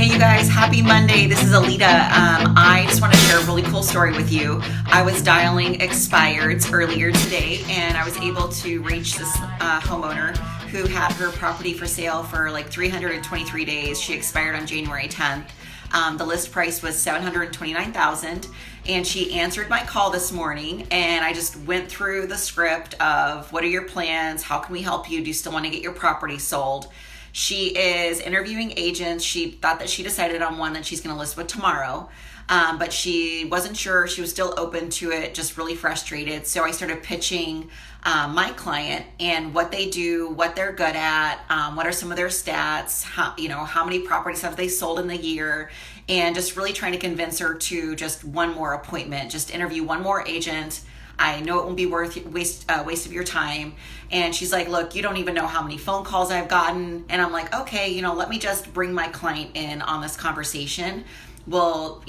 Hey you guys, happy Monday. This is 𝗬𝗲. I just want to share a really cool story with you. I was dialing expireds earlier today and I was able to reach this homeowner who had her property for sale for like 323 days. She expired on January 10th. The list price was $729,000 and she answered my call this morning, and I just went through the script of what are your plans? How can we help you? Do you still want to get your property sold? She is interviewing agents. She thought that she decided on one that she's going to list with tomorrow, but she wasn't sure. She was still open to it, just really frustrated. So I started pitching my client and what they do, what they're good at, what are some of their stats, how many properties have they sold in the year, and just really trying to convince her to just one more appointment, just interview one more agent. I know it won't be worth waste of your time. And she's like, look, you don't even know how many phone calls I've gotten. And I'm like, okay, let me just bring my client in on this conversation. Well,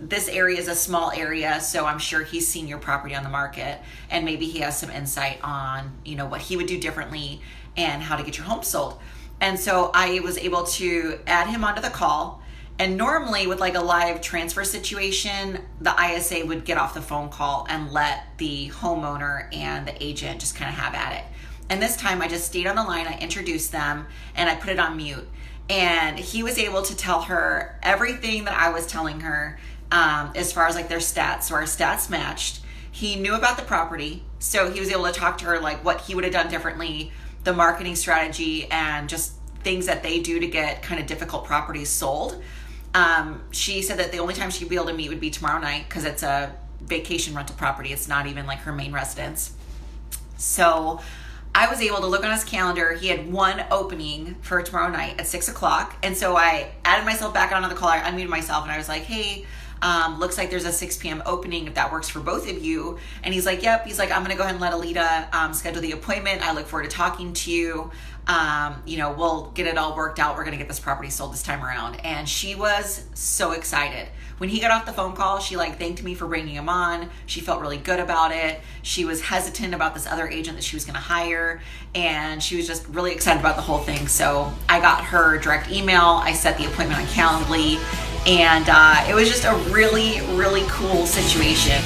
this area is a small area, so I'm sure he's seen your property on the market, and maybe he has some insight on, what he would do differently and how to get your home sold. And so I was able to add him onto the call. And normally with like a live transfer situation, the ISA would get off the phone call and let the homeowner and the agent just kind of have at it. And this time I just stayed on the line, I introduced them, and I put it on mute. And he was able to tell her everything that I was telling her as far as like their stats. So our stats matched. He knew about the property, so he was able to talk to her like what he would have done differently, the marketing strategy, and just things that they do to get kind of difficult properties sold. She said that the only time she'd be able to meet would be tomorrow night because it's a vacation rental property. It's not even like her main residence. So I was able to look on his calendar. He had one opening for tomorrow night at 6 o'clock. And so I added myself back onto the call. I unmuted myself and I was like, hey, looks like there's a 6 p.m. opening if that works for both of you. And he's like, yep. He's like, I'm going to go ahead and let 𝗬𝗲 schedule the appointment. I look forward to talking to you. We'll get it all worked out. We're going to get this property sold this time around. And she was so excited. When he got off the phone call, she thanked me for bringing him on. She felt really good about it. She was hesitant about this other agent that she was going to hire, and she was just really excited about the whole thing. So I got her direct email. I set the appointment on Calendly, and it was just a really, really cool situation.